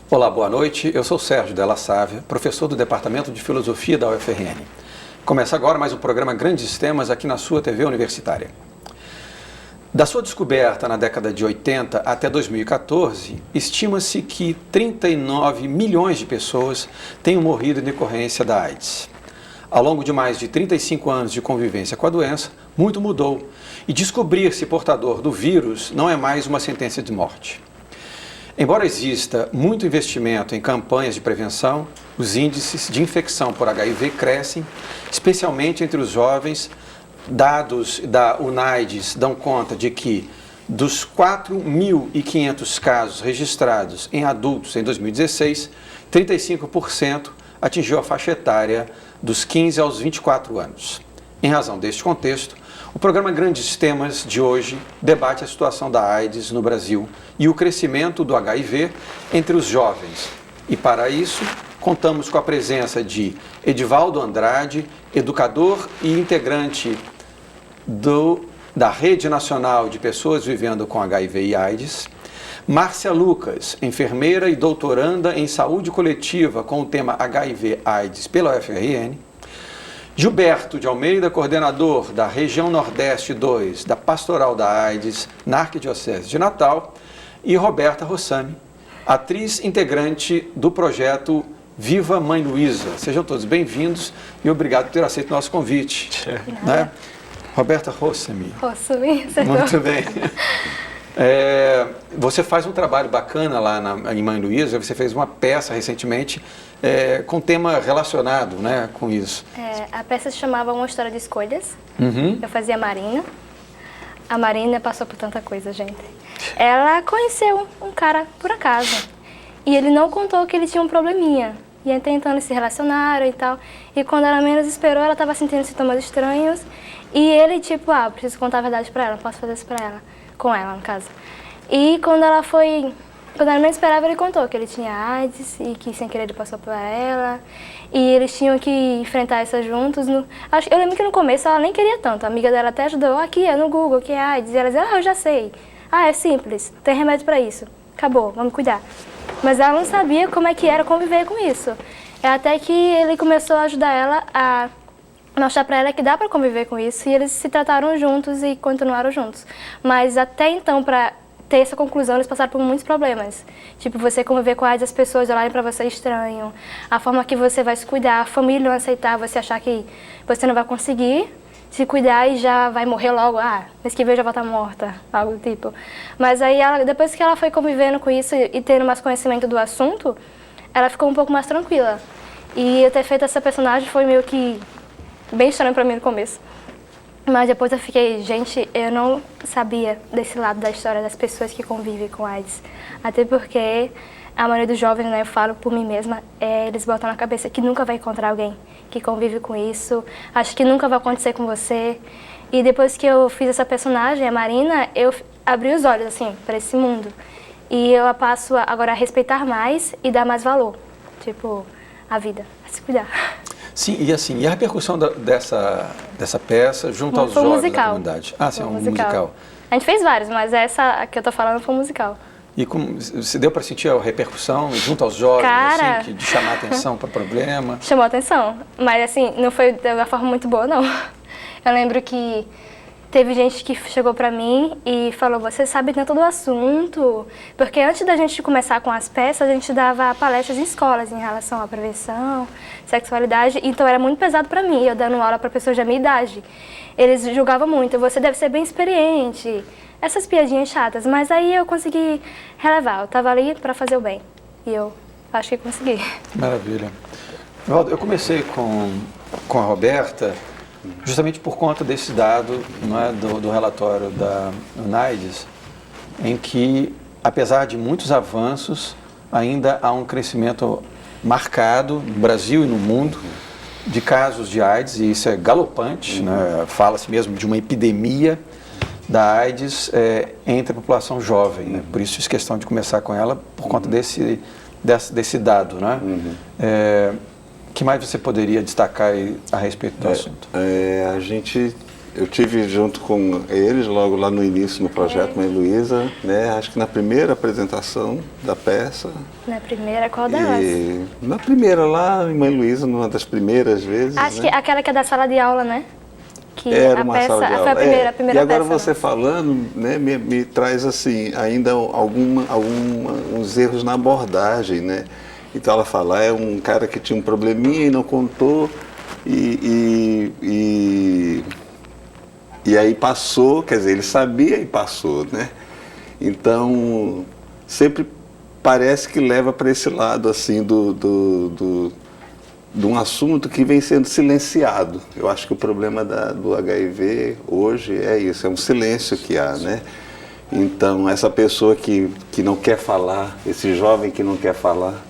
Olá, boa noite. Eu sou Sérgio Della Sávia, professor do Departamento de Filosofia da UFRN. Começa agora mais um programa Grandes Temas aqui na sua TV Universitária. Da sua descoberta na década de 80 até 2014, estima-se que 39 milhões de pessoas tenham morrido em decorrência da AIDS. Ao longo de mais de 35 anos de convivência com a doença, muito mudou e descobrir-se portador do vírus não é mais uma sentença de morte. Embora exista muito investimento em campanhas de prevenção, os índices de infecção por HIV crescem, especialmente entre os jovens. Dados da UNAIDS dão conta de que, dos 4.500 casos registrados em adultos em 2016, 35% atingiu a faixa etária dos 15 aos 24 anos. Em razão deste contexto, o programa Grandes Temas de hoje debate a situação da AIDS no Brasil e o crescimento do HIV entre os jovens. E para isso, contamos com a presença de Edivaldo Andrade, educador e integrante da Rede Nacional de Pessoas Vivendo com HIV e AIDS, Márcia Lucas, enfermeira e doutoranda em saúde coletiva com o tema HIV/AIDS pela UFRN, Gilberto de Almeida, coordenador da Região Nordeste 2 da Pastoral da AIDS na Arquidiocese de Natal, e Roberta Rossami, atriz integrante do projeto Viva Mãe Luísa. Sejam todos bem-vindos e obrigado por ter aceito o nosso convite. Né? Roberta Rossami. Rossami, acertou. Muito bem. Você faz um trabalho bacana lá em Mãe Luísa, você fez uma peça recentemente com tema relacionado, né, com isso. A peça se chamava Uma História de Escolhas. Uhum. Eu fazia a Marina. A Marina passou por tanta coisa, gente. Ela conheceu um cara por acaso. E ele não contou que ele tinha um probleminha. E aí, tentando eles se relacionaram e tal. E quando ela menos esperou, ela estava sentindo sintomas estranhos. E ele, tipo, preciso contar a verdade pra ela, não posso fazer isso pra ela. Com ela, no caso. E quando ela menos esperava, ele contou que ele tinha AIDS e que sem querer ele passou por ela. E eles tinham que enfrentar isso juntos. Eu lembro que no começo ela nem queria tanto. A amiga dela até ajudou. Aqui, é no Google, que é AIDS. E ela dizia, eu já sei. É simples, tem remédio pra isso. Acabou, vamos cuidar. Mas ela não sabia como é que era conviver com isso. Até que ele começou a ajudar ela a mostrar pra ela que dá pra conviver com isso. E eles se trataram juntos e continuaram juntos. Mas até então, pra ter essa conclusão, eles passaram por muitos problemas. Tipo, você conviver com a AIDS, as pessoas olharem pra você estranho, a forma que você vai se cuidar, a família não aceitar, você achar que você não vai conseguir se cuidar e já vai morrer logo, mês que vem já vai estar morta, algo do tipo. Mas aí, depois que ela foi convivendo com isso e tendo mais conhecimento do assunto, ela ficou um pouco mais tranquila. E eu ter feito essa personagem foi meio que bem estranho pra mim no começo. Mas depois eu fiquei, gente, eu não sabia desse lado da história das pessoas que convivem com AIDS. Até porque a maioria dos jovens, né, eu falo por mim mesma, eles botam na cabeça que nunca vai encontrar alguém que convive com isso, acho que nunca vai acontecer com você. E depois que eu fiz essa personagem, a Marina, eu abri os olhos, assim, para esse mundo. E eu passo agora a respeitar mais e dar mais valor, tipo, à vida, a se cuidar. Sim, e a repercussão dessa peça junto aos jovens da comunidade? Sim, um musical. A gente fez vários, mas essa que eu tô falando foi um musical. E como você deu para sentir a repercussão junto aos jovens, assim, de chamar atenção para o problema? Chamou atenção, mas assim, não foi de uma forma muito boa, não. Eu lembro que teve gente que chegou pra mim e falou, você sabe tanto do assunto? Porque antes da gente começar com as peças, a gente dava palestras em escolas em relação à prevenção, sexualidade, então era muito pesado pra mim, eu dando aula pra pessoas da minha idade. Eles julgavam muito, você deve ser bem experiente, essas piadinhas chatas, mas aí eu consegui relevar, eu tava ali pra fazer o bem, e eu acho que consegui. Maravilha. Valdo, eu comecei com a Roberta justamente por conta desse dado, não é, do relatório da UNAIDS, em que, apesar de muitos avanços, ainda há um crescimento marcado no Brasil e no mundo de casos de AIDS, e isso é galopante, né? Fala-se mesmo de uma epidemia da AIDS entre a população jovem, né? Por isso fiz questão de começar com ela, por conta desse dado, né? Que mais você poderia destacar a respeito do assunto? A gente Eu tive junto com eles logo lá no início no projeto Mãe Luísa, né? Acho que na primeira apresentação da peça. Na primeira, qual delas? Na primeira lá em Mãe Luísa, numa das primeiras vezes. Acho né? que aquela que é da sala de aula, né? Que Era a uma peça, sala de aula. foi a primeira peça. E agora né? você falando, né, me traz assim, ainda uns erros na abordagem, né? Então ela fala, é um cara que tinha um probleminha e não contou, e aí passou, quer dizer, ele sabia e passou, né? Então, sempre parece que leva para esse lado, assim, de um assunto que vem sendo silenciado. Eu acho que o problema do HIV hoje é isso, é um silêncio que há, né? Então, essa pessoa que não quer falar, esse jovem que não quer falar,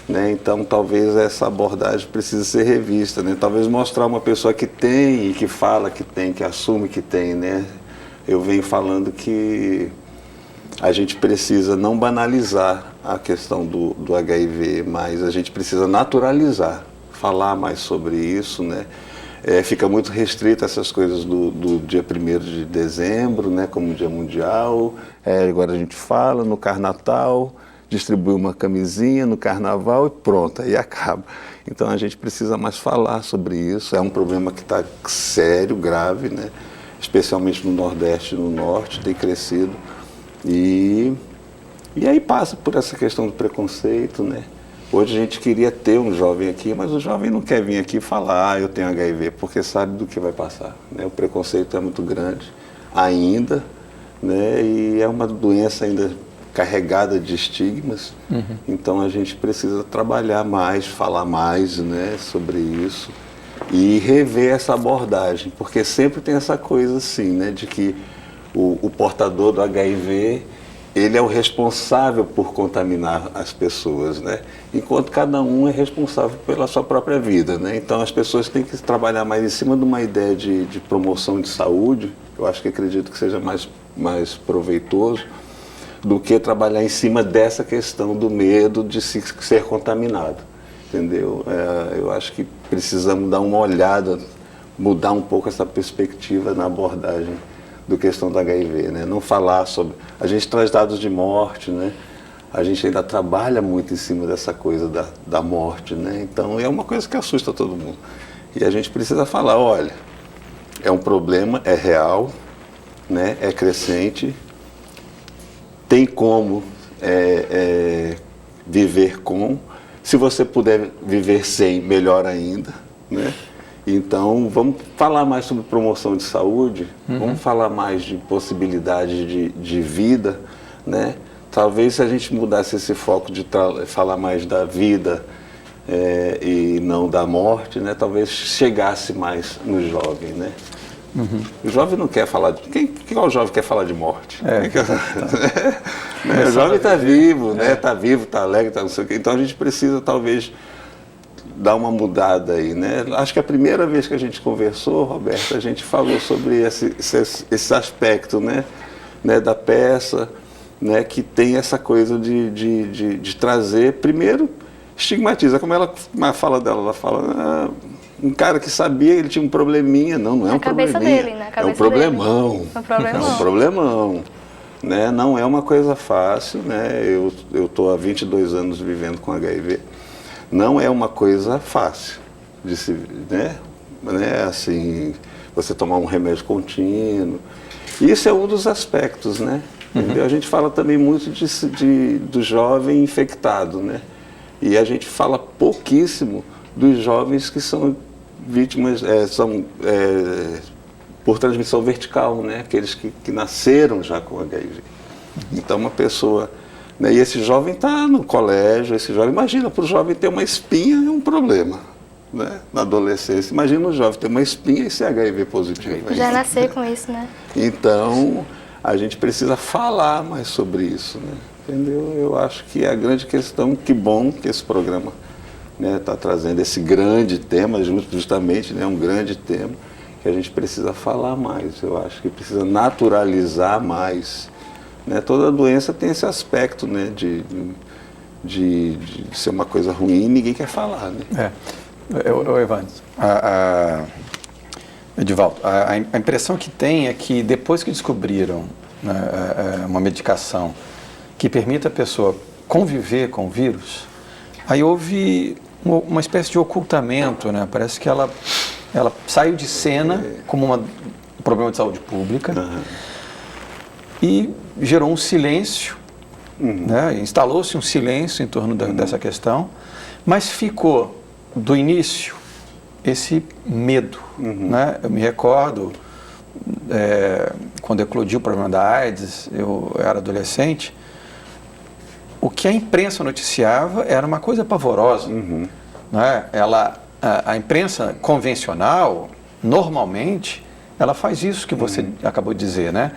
né? Então, talvez essa abordagem precise ser revista, né? Talvez mostrar uma pessoa que tem e que fala que tem, que assume que tem, né? Eu venho falando que a gente precisa não banalizar a questão do HIV, mas a gente precisa naturalizar, falar mais sobre isso, né? Fica muito restrito essas coisas do dia 1º de dezembro, né? Como Dia Mundial. Agora a gente fala no Carnatal, distribui uma camisinha no Carnaval e pronto, aí acaba. Então a gente precisa mais falar sobre isso. É um problema que está sério, grave, né? Especialmente no Nordeste e no Norte, tem crescido. E aí passa por essa questão do preconceito, né? Hoje a gente queria ter um jovem aqui, mas o jovem não quer vir aqui falar, eu tenho HIV, porque sabe do que vai passar, né? O preconceito é muito grande ainda, né? E é uma doença ainda carregada de estigmas. Então a gente precisa trabalhar mais, falar mais, né, sobre isso e rever essa abordagem, porque sempre tem essa coisa assim, né, de que o portador do HIV, ele é o responsável por contaminar as pessoas, né? Enquanto cada um é responsável pela sua própria vida, né? Então as pessoas têm que trabalhar mais em cima de uma ideia de promoção de saúde, eu acho que acredito que seja mais proveitoso, do que trabalhar em cima dessa questão do medo de ser contaminado, entendeu? Eu acho que precisamos dar uma olhada, mudar um pouco essa perspectiva na abordagem do questão do HIV, né? Não falar sobre... A gente traz dados de morte, né? A gente ainda trabalha muito em cima dessa coisa da morte, né? Então é uma coisa que assusta todo mundo. E a gente precisa falar, olha, é um problema, é real, né? É crescente, tem como viver com, se você puder viver sem, melhor ainda, né? Então, vamos falar mais sobre promoção de saúde, vamos falar mais de possibilidade de vida, né? Talvez se a gente mudasse esse foco de falar mais da vida e não da morte, né? Talvez chegasse mais no jovem, né? O jovem não quer falar de... Quem é o jovem que quer falar de morte? O jovem está vivo, né? Está vivo, está alegre, está não sei o quê. Então a gente precisa talvez dar uma mudada aí, né? Acho que a primeira vez que a gente conversou, Roberto, a gente falou sobre esse aspecto, né? Da peça, né? Que tem essa coisa de trazer, primeiro, estigmatiza, como ela fala dela, ela fala... um cara que sabia que ele tinha um probleminha, não é um probleminha, dele, né? É um problemão, É um problemão, né? Não é uma coisa fácil, né? Eu estou há 22 anos vivendo com HIV, não é uma coisa fácil de se, né? Assim, você tomar um remédio contínuo, isso é um dos aspectos, né? Entendeu? A gente fala também muito do jovem infectado, né? E a gente fala pouquíssimo dos jovens que são vítimas, por transmissão vertical, né? Aqueles que nasceram já com HIV. Então uma pessoa, né? E esse jovem está no colégio, imagina, para o jovem ter uma espinha é um problema, né? Na adolescência, imagina um jovem ter uma espinha e ser HIV positivo. Já nascer com isso, né? Então a gente precisa falar mais sobre isso, né? Entendeu? Eu acho que é a grande questão, que bom que esse programa está trazendo esse grande tema, justamente, né, um grande tema, que a gente precisa falar mais, eu acho que precisa naturalizar mais, né? Toda doença tem esse aspecto, né, de ser uma coisa ruim e ninguém quer falar, né? Evandro, Edivaldo, a impressão que tem é que depois que descobriram, né, uma medicação que permite a pessoa conviver com o vírus, aí houve uma espécie de ocultamento, né? Parece que ela saiu de cena como um problema de saúde pública e gerou um silêncio, né? Instalou-se um silêncio em torno dessa questão, mas ficou do início esse medo, né? Eu me recordo, quando eclodiu o problema da AIDS, eu era adolescente, o que a imprensa noticiava era uma coisa pavorosa, né? A imprensa convencional, normalmente, ela faz isso que você acabou de dizer, né?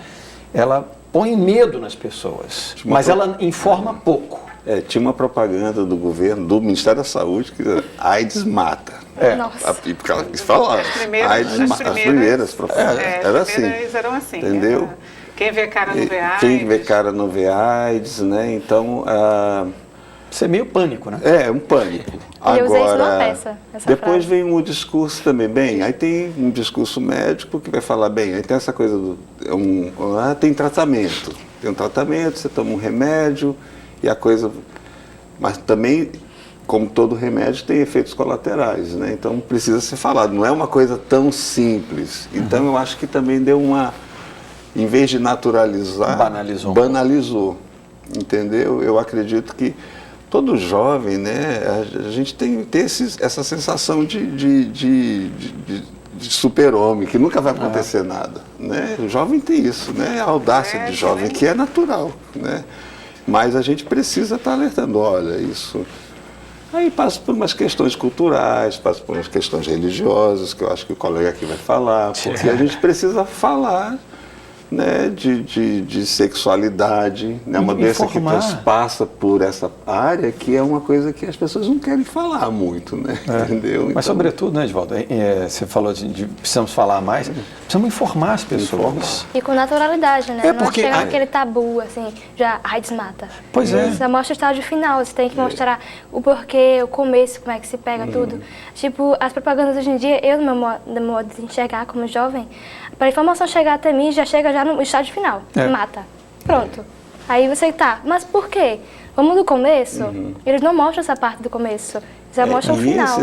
Ela põe medo nas pessoas, mas ela informa pouco. Tinha uma propaganda do governo, do Ministério da Saúde, que era AIDS mata. Nossa. Porque ela quis falar. As primeiras era assim. Eram assim. Entendeu? Quem vê cara não vê AIDS. Quem vê cara não vê AIDS, né? Então, Isso é meio pânico, né? um pânico. Eu usei isso numa peça, essa depois frase. vem um discurso também, aí tem um discurso médico que vai falar, aí tem essa coisa tem tratamento. Tem um tratamento, você toma um remédio e a coisa... Mas também, como todo remédio, tem efeitos colaterais, né? Então precisa ser falado, não é uma coisa tão simples. Então eu acho que também deu em vez de naturalizar, banalizou, entendeu? Eu acredito que todo jovem, né, a gente tem essa sensação de super-homem, que nunca vai acontecer nada, né? O jovem tem isso, né? A audácia de jovem, que é natural, né? Mas a gente precisa estar alertando, olha, isso... Aí passa por umas questões culturais, passa por umas questões religiosas, que eu acho que o colega aqui vai falar, porque a gente precisa falar, né, de sexualidade, né, uma doença que passa por essa área, que é uma coisa que as pessoas não querem falar muito, né, entendeu? Mas então, sobretudo, né, Edivaldo, você falou de precisamos falar mais, precisamos informar as pessoas. E com naturalidade, né? Porque, não chegar naquele tabu, assim, já AIDS mata. Pois é. Você mostra o estágio final, você tem que mostrar o porquê, o começo, como é que se pega tudo. Tipo, as propagandas hoje em dia, eu, no meu modo de enxergar como jovem, para a informação chegar até mim, já chega já no estágio final. Mata. Pronto. Aí você mas por quê? Vamos do começo? Eles não mostram essa parte do começo. Já mostram o final.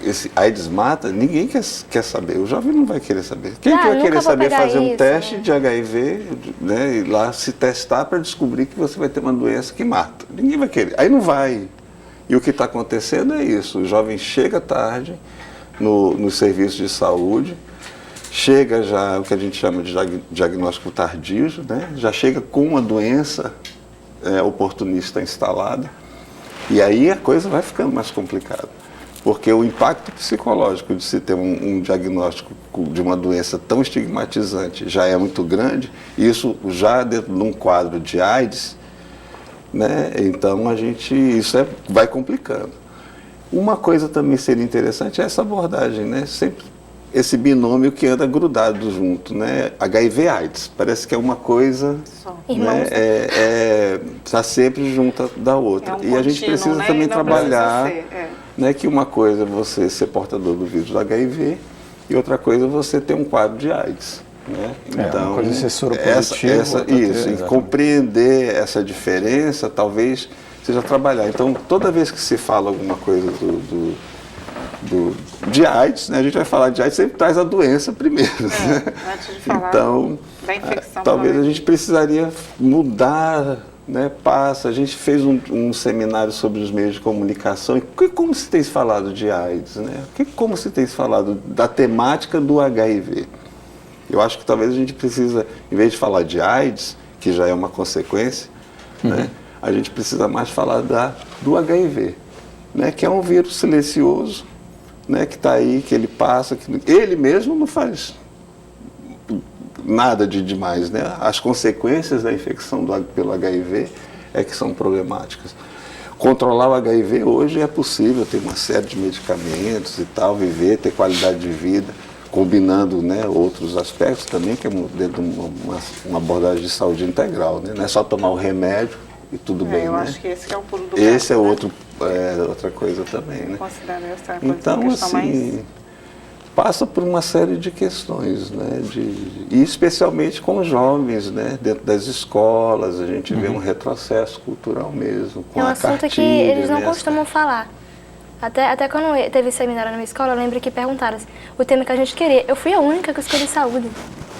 Esse AIDS mata, ninguém quer saber. O jovem não vai querer saber. Quem que vai nunca querer saber fazer um isso, teste de HIV, né, e lá se testar para descobrir que você vai ter uma doença que mata? Ninguém vai querer. Aí não vai. E o que está acontecendo é isso. O jovem chega tarde no serviço de saúde, chega já o que a gente chama de diagnóstico tardio, né? Já chega com uma doença oportunista instalada, e aí a coisa vai ficando mais complicada, porque o impacto psicológico de se ter um diagnóstico de uma doença tão estigmatizante já é muito grande, isso já dentro de um quadro de AIDS, né? Então isso vai complicando. Uma coisa também seria interessante é essa abordagem, né? Sempre esse binômio que anda grudado junto, né? HIV/AIDS, parece que é uma coisa, né? Está sempre junto da outra. E a gente precisa também trabalhar, né? Que uma coisa é você ser portador do vírus do HIV e outra coisa é você ter um quadro de AIDS, né? Então, uma coisa é ser soropositivo, isso, e compreender essa diferença, talvez seja trabalhar. Então, toda vez que se fala alguma coisa de AIDS, né? A gente vai falar de AIDS, sempre traz a doença primeiro. Né? Antes de falar então, da infecção. Talvez a gente precisaria mudar, né? A gente fez um seminário sobre os meios de comunicação. E como se tem se falado de AIDS? Né? Como se tem se falado da temática do HIV? Eu acho que talvez a gente precisa, em vez de falar de AIDS, que já é uma consequência, né? A gente precisa mais falar do HIV, né? Que é um vírus silencioso, né, que está aí, que ele passa, que ele mesmo não faz nada de demais, né? As consequências da infecção pelo HIV é que são problemáticas. Controlar o HIV hoje é possível, tem uma série de medicamentos e tal, ter qualidade de vida, combinando, né, outros aspectos também, que é dentro de uma abordagem de saúde integral, né? Não é só tomar o remédio e tudo bem, eu né? acho que esse que é o pulo do Esse gato, é né? outra coisa também, né? Considero essa Então, questão assim, passa por uma série de questões, né? E especialmente com os jovens, né? Dentro das escolas, a gente vê um retrocesso cultural mesmo, com É um a assunto cartilha, que eles não né? costumam falar. Até quando teve seminário na minha escola, eu lembro que perguntaram o tema que a gente queria. Eu fui a única que escolhi saúde.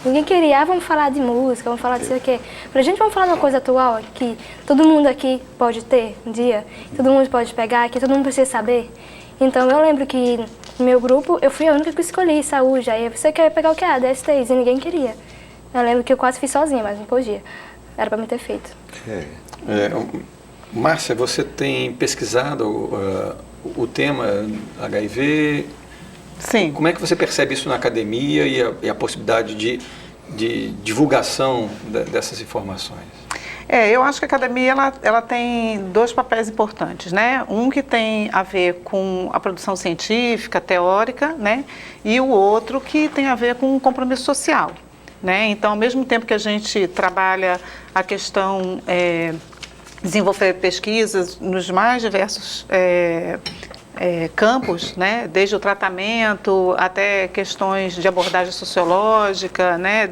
Ninguém queria, vamos falar de música, vamos falar de sei o quê. Pra gente, vamos falar de uma coisa atual que todo mundo aqui pode ter um dia, todo mundo pode pegar, que todo mundo precisa saber. Então eu lembro que no meu grupo, eu fui a única que escolhi saúde. Aí você quer pegar o quê? Ah, DSTs, e ninguém queria. Eu lembro que eu quase fiz sozinha, mas não podia. Era pra me ter feito. Márcia, você tem pesquisado o tema HIV? Sim. Como é que você percebe isso na academia e a possibilidade de divulgação dessas informações? Eu acho que a academia ela tem dois papéis importantes, né? Um que tem a ver com a produção científica, teórica, né? E o outro que tem a ver com o compromisso social, né? Então, ao mesmo tempo que a gente trabalha a questão desenvolver pesquisas nos mais diversos campos, né, desde o tratamento até questões de abordagem sociológica, né,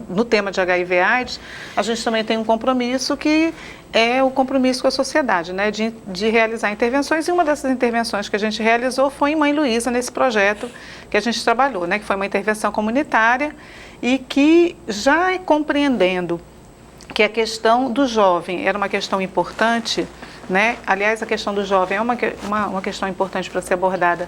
no tema de HIV/AIDS, a gente também tem um compromisso que é o compromisso com a sociedade, né, de realizar intervenções, e uma dessas intervenções que a gente realizou foi em Mãe Luísa, nesse projeto que a gente trabalhou, né, que foi uma intervenção comunitária e que, já compreendendo que a questão do jovem era uma questão importante, né? Aliás, a questão do jovem é uma questão importante para ser abordada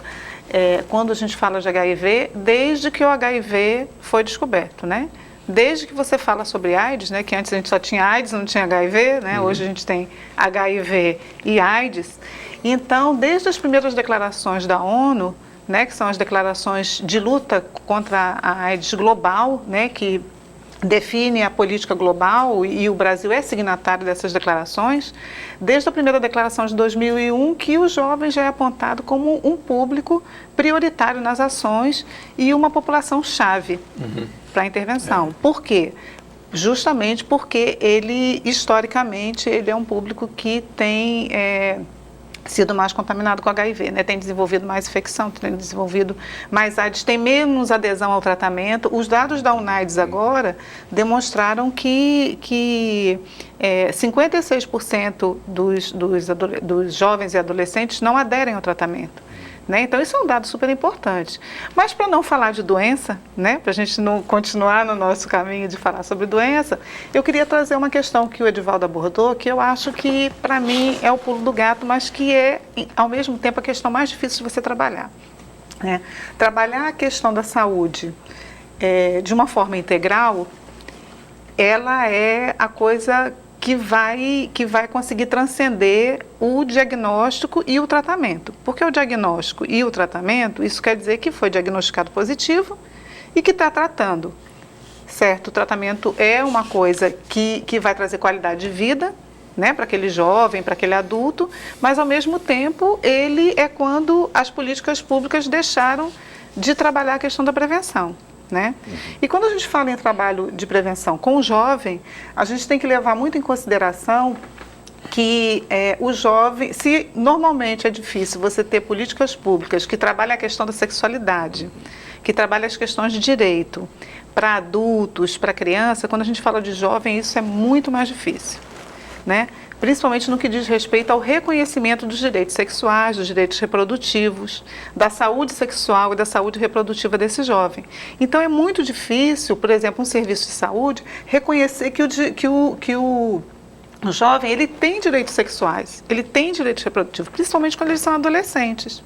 quando a gente fala de HIV, desde que o HIV foi descoberto, né? Desde que você fala sobre AIDS, né? Que antes a gente só tinha AIDS, não tinha HIV, né? Hoje a gente tem HIV e AIDS. Então, desde as primeiras declarações da ONU, né? Que são as declarações de luta contra a AIDS global, né? Que define a política global, e o Brasil é signatário dessas declarações, desde a primeira declaração de 2001, que o jovem já é apontado como um público prioritário nas ações e uma população-chave para a intervenção. Por quê? Justamente porque ele, historicamente, ele é um público que tem sido mais contaminado com HIV, né? Tem desenvolvido mais infecção, tem desenvolvido mais AIDS, tem menos adesão ao tratamento. Os dados da UNAIDS agora demonstraram que 56% dos jovens e adolescentes não aderem ao tratamento. Né? Então, isso é um dado super importante. Mas, para não falar de doença, né? Para a gente não continuar no nosso caminho de falar sobre doença, eu queria trazer uma questão que o Edivaldo abordou, que eu acho que, para mim, é o pulo do gato, mas que é, ao mesmo tempo, a questão mais difícil de você trabalhar. Né? Trabalhar a questão da saúde de uma forma integral, ela é a coisa que vai conseguir transcender o diagnóstico e o tratamento. Porque o diagnóstico e o tratamento, isso quer dizer que foi diagnosticado positivo e que está tratando, certo? O tratamento é uma coisa que vai trazer qualidade de vida, né, para aquele jovem, para aquele adulto, mas, ao mesmo tempo, ele é quando as políticas públicas deixaram de trabalhar a questão da prevenção. Né? E quando a gente fala em trabalho de prevenção com o jovem, a gente tem que levar muito em consideração que o jovem, se normalmente é difícil você ter políticas públicas que trabalhem a questão da sexualidade, que trabalhem as questões de direito para adultos, para criança, quando a gente fala de jovem, isso é muito mais difícil, né? Principalmente no que diz respeito ao reconhecimento dos direitos sexuais, dos direitos reprodutivos, da saúde sexual e da saúde reprodutiva desse jovem. Então, é muito difícil, por exemplo, um serviço de saúde reconhecer que o jovem ele tem direitos sexuais, ele tem direitos reprodutivos, principalmente quando eles são adolescentes.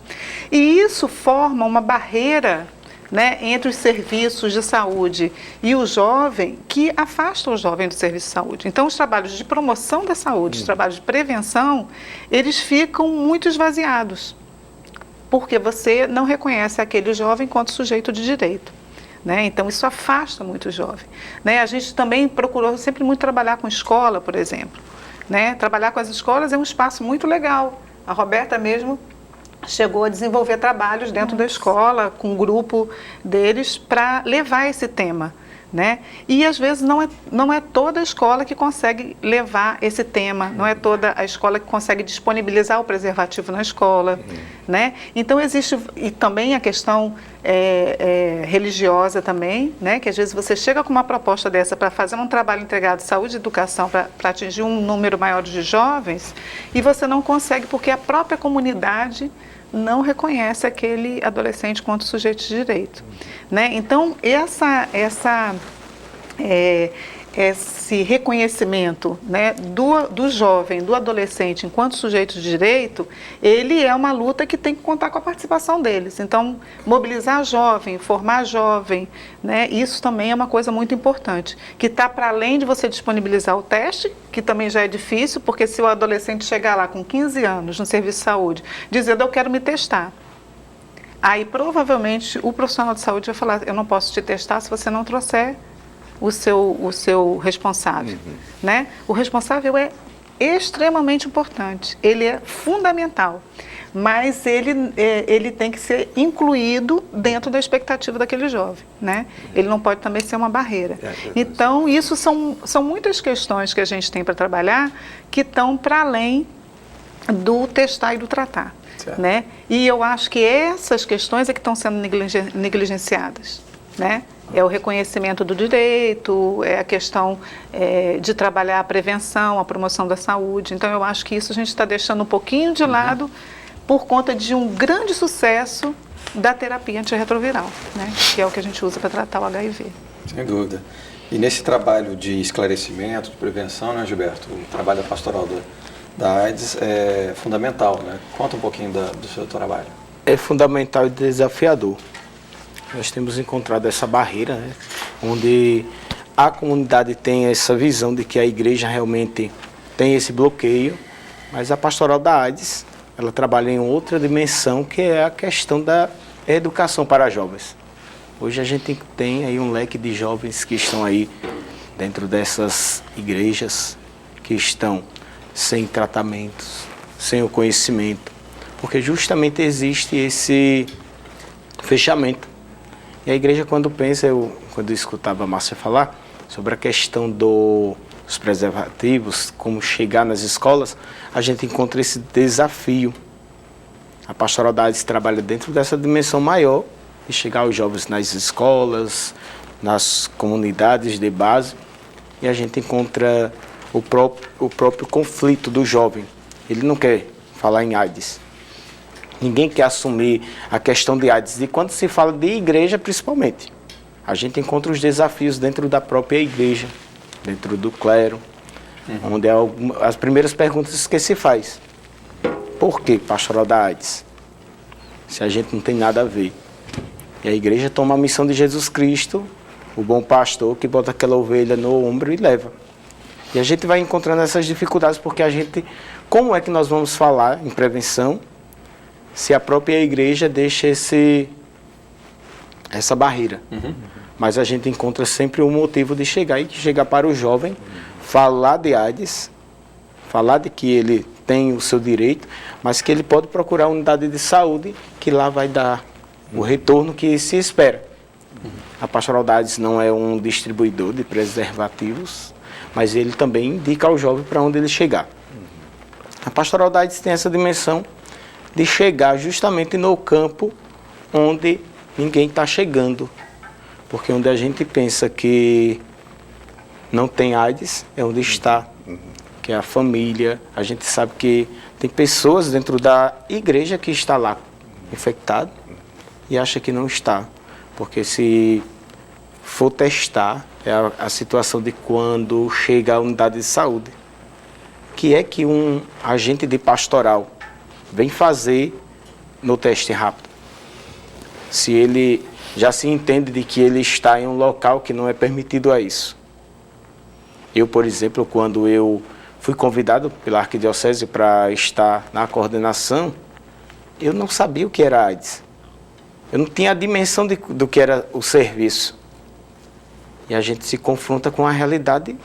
E isso forma uma barreira, né, entre os serviços de saúde e o jovem, que afasta o jovem do serviço de saúde. Então, os trabalhos de promoção da saúde, os trabalhos de prevenção, eles ficam muito esvaziados, porque você não reconhece aquele jovem enquanto sujeito de direito. Né? Então, isso afasta muito o jovem. Né? A gente também procurou sempre muito trabalhar com escola, por exemplo. Né? Trabalhar com as escolas é um espaço muito legal. A Roberta mesmo chegou a desenvolver trabalhos dentro da escola, com um grupo deles, para levar esse tema, né? E às vezes não é toda a escola que consegue levar esse tema, não é toda a escola que consegue disponibilizar o preservativo na escola, né? Então existe, e também a questão religiosa também, né? Que às vezes você chega com uma proposta dessa para fazer um trabalho integrado de saúde e educação para atingir um número maior de jovens e você não consegue porque a própria comunidade não reconhece aquele adolescente quanto sujeito de direito, né? Então, esse reconhecimento, né, do jovem, do adolescente enquanto sujeito de direito, ele é uma luta que tem que contar com a participação deles. Então, mobilizar jovem, formar jovem, né, isso também é uma coisa muito importante, que está para além de você disponibilizar o teste, que também já é difícil, porque se o adolescente chegar lá com 15 anos no serviço de saúde, dizendo eu quero me testar, aí provavelmente o profissional de saúde vai falar, eu não posso te testar se você não trouxer o seu responsável, né? O responsável é extremamente importante, ele é fundamental, mas ele tem que ser incluído dentro da expectativa daquele jovem, né? Ele não pode também ser uma barreira. Então, isso são muitas questões que a gente tem para trabalhar que estão para além do testar e do tratar, né? E eu acho que essas questões é que estão sendo negligenciadas, né? É o reconhecimento do direito, é a questão de trabalhar a prevenção, a promoção da saúde. Então, eu acho que isso a gente está deixando um pouquinho de lado por conta de um grande sucesso da terapia antirretroviral, né? Que é o que a gente usa para tratar o HIV. Sem dúvida. E nesse trabalho de esclarecimento, de prevenção, né, Gilberto, o trabalho pastoral da AIDS é fundamental, né? Conta um pouquinho do seu trabalho. É fundamental e desafiador. Nós temos encontrado essa barreira, né, onde a comunidade tem essa visão de que a igreja realmente tem esse bloqueio, mas a pastoral da AIDS, ela trabalha em outra dimensão, que é a questão da educação para jovens. Hoje a gente tem aí um leque de jovens que estão aí dentro dessas igrejas, que estão sem tratamentos, sem o conhecimento, porque justamente existe esse fechamento. E a igreja, quando pensa, quando eu escutava a Márcia falar sobre a questão dos preservativos, como chegar nas escolas, a gente encontra esse desafio. A pastoral da AIDS trabalha dentro dessa dimensão maior, de chegar aos jovens nas escolas, nas comunidades de base, e a gente encontra o próprio conflito do jovem. Ele não quer falar em AIDS. Ninguém quer assumir a questão de AIDS. E quando se fala de igreja, principalmente, a gente encontra os desafios dentro da própria igreja, dentro do clero, onde é as primeiras perguntas que se faz. Por que pastoral da AIDS? Se a gente não tem nada a ver. E a igreja toma a missão de Jesus Cristo, o bom pastor, que bota aquela ovelha no ombro e leva. E a gente vai encontrando essas dificuldades, porque como é que nós vamos falar em prevenção, se a própria igreja deixa essa barreira. Mas a gente encontra sempre um motivo de chegar para o jovem, falar de AIDS, falar de que ele tem o seu direito, mas que ele pode procurar a unidade de saúde, que lá vai dar o retorno que se espera. A pastoral da AIDS não é um distribuidor de preservativos, mas ele também indica ao jovem para onde ele chegar. A pastoral da AIDS tem essa dimensão de chegar justamente no campo onde ninguém está chegando. Porque onde a gente pensa que não tem AIDS, é onde está, que é a família. A gente sabe que tem pessoas dentro da igreja que está lá infectado e acha que não está. Porque se for testar, é a situação de quando chega à unidade de saúde. Que é que um agente de pastoral vem fazer no teste rápido? Se ele já se entende de que ele está em um local que não é permitido a isso. Eu, por exemplo, quando eu fui convidado pela arquidiocese para estar na coordenação, eu não sabia o que era AIDS. Eu não tinha a dimensão do que era o serviço. E a gente se confronta com a realidade,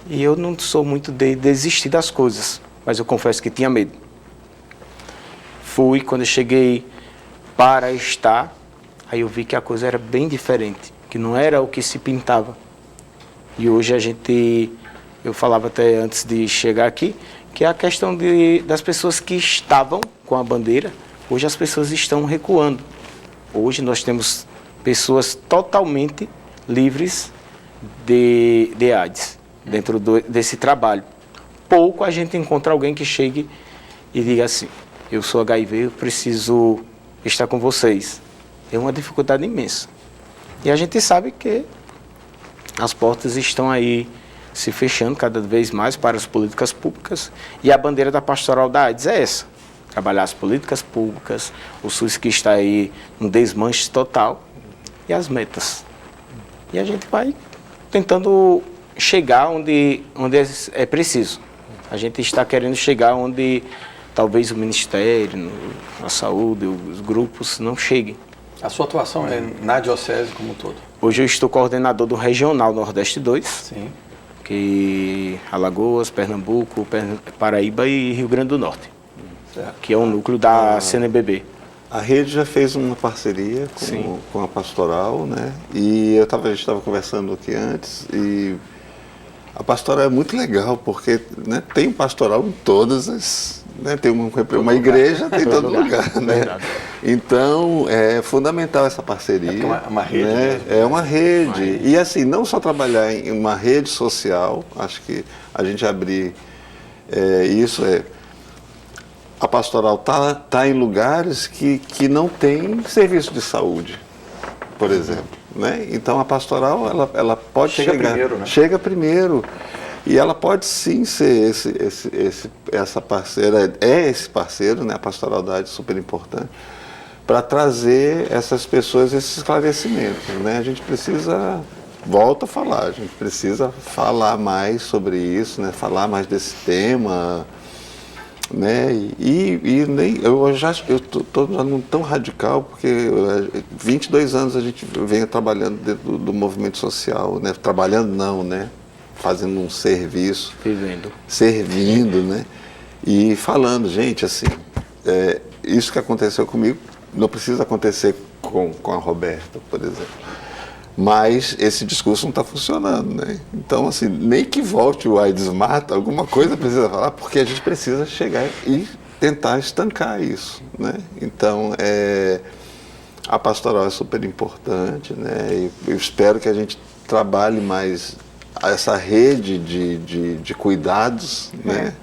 e eu não sou muito de desistir das coisas, mas eu confesso que tinha medo. Quando eu cheguei para estar, aí eu vi que a coisa era bem diferente, que não era o que se pintava. E hoje eu falava até antes de chegar aqui, que é a questão das pessoas que estavam com a bandeira, hoje as pessoas estão recuando. Hoje nós temos pessoas totalmente livres de AIDS dentro desse trabalho. Pouco a gente encontra alguém que chegue e diga assim, eu sou HIV, eu preciso estar com vocês. É uma dificuldade imensa. E a gente sabe que as portas estão aí se fechando cada vez mais para as políticas públicas, e a bandeira da Pastoral da AIDS é essa, trabalhar as políticas públicas, o SUS que está aí no desmanche total, e as metas. E a gente vai tentando chegar onde é preciso. A gente está querendo chegar onde talvez o Ministério, a saúde, os grupos não cheguem. A sua atuação é na diocese como um todo? Hoje eu estou coordenador do Regional Nordeste 2, Sim. que Alagoas, Pernambuco, Paraíba e Rio Grande do Norte, Certo. que é um núcleo da CNBB. A rede já fez uma parceria com a Pastoral, né? E a gente estava conversando aqui antes, e a Pastoral é muito legal, porque, né, tem pastoral em todas as... Né, tem uma igreja, tem todo lugar, né? Verdade. Então, é fundamental essa parceria. É uma rede, né? mesmo. É uma rede. E assim, não só trabalhar em uma rede social, acho que a gente abrir isso a pastoral tá em lugares que não tem serviço de saúde, por exemplo. Né? Então, a pastoral ela pode Chega chegar... primeiro, né? Chega primeiro. E ela pode sim ser essa parceira, esse parceiro, né? A Pastoral da AIDS, super importante, para trazer essas pessoas esse esclarecimento. Né? A gente precisa, volta a falar, a gente precisa falar mais sobre isso, né? Falar mais desse tema. Né? E nem, eu estou não tão radical, porque 22 anos a gente vem trabalhando dentro do movimento social, né? Trabalhando não, né? Fazendo um serviço, servindo, né? E falando, gente, assim, isso que aconteceu comigo não precisa acontecer com a Roberta, por exemplo. Mas esse discurso não está funcionando, né? Então, assim, nem que volte o AIDS mata, alguma coisa precisa falar, porque a gente precisa chegar e tentar estancar isso, né? Então, a pastoral é super importante, né? E eu espero que a gente trabalhe mais essa rede de cuidados, né?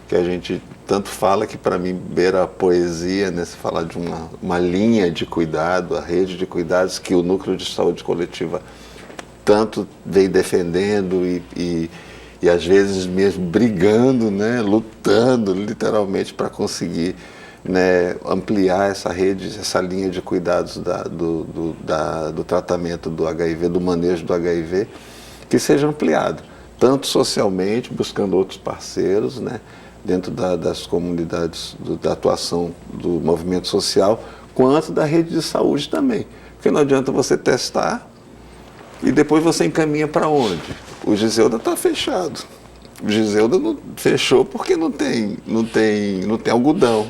Que a gente tanto fala, que para mim beira a poesia, né? Se falar de uma linha de cuidado, a rede de cuidados que o Núcleo de Saúde Coletiva tanto vem defendendo e às vezes mesmo brigando, né? Lutando literalmente para conseguir, né, ampliar essa rede, essa linha de cuidados do tratamento do HIV, do manejo do HIV, que seja ampliado, tanto socialmente, buscando outros parceiros, né, dentro das comunidades, da atuação do movimento social, quanto da rede de saúde também. Porque não adianta você testar e depois você encaminha para onde? O Giseuda está fechado. O Giseuda não fechou porque não tem algodão,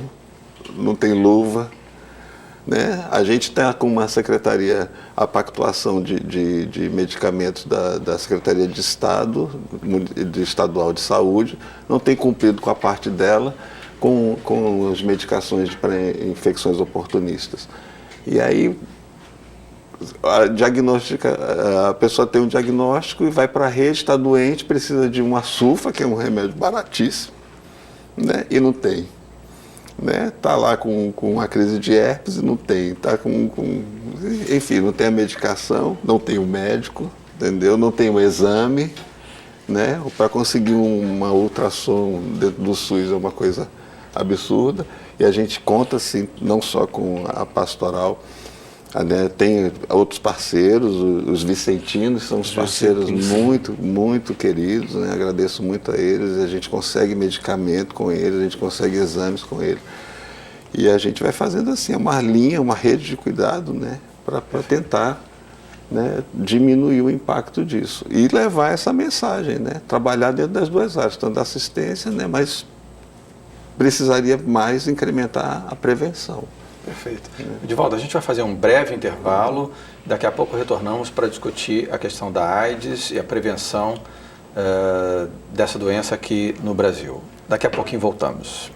não tem luva. Né? A gente está com uma secretaria, a pactuação de medicamentos da Secretaria de Estado, Estadual de Saúde, não tem cumprido com a parte dela, com as medicações para infecções oportunistas. E aí, a pessoa tem um diagnóstico e vai para a rede, está doente, precisa de uma sulfa, que é um remédio baratíssimo, né? E não tem. Né? Tá lá com uma crise de herpes e não tem, tá enfim, não tem a medicação, não tem o médico, entendeu? Não tem o exame, né? Para conseguir uma ultrassom dentro do SUS é uma coisa absurda, e a gente conta assim, não só com a pastoral, né? Tem outros parceiros, os vicentinos são os parceiros muito, muito queridos, né? Agradeço muito a eles, a gente consegue medicamento com eles, a gente consegue exames com eles. E a gente vai fazendo assim, uma linha, uma rede de cuidado, né? Para tentar, né, diminuir o impacto disso. E levar essa mensagem, né? Trabalhar dentro das duas áreas, tanto da assistência, né? Mas precisaria mais incrementar a prevenção. Perfeito. Edivaldo, a gente vai fazer um breve intervalo, daqui a pouco retornamos para discutir a questão da AIDS e a prevenção dessa doença aqui no Brasil. Daqui a pouquinho voltamos.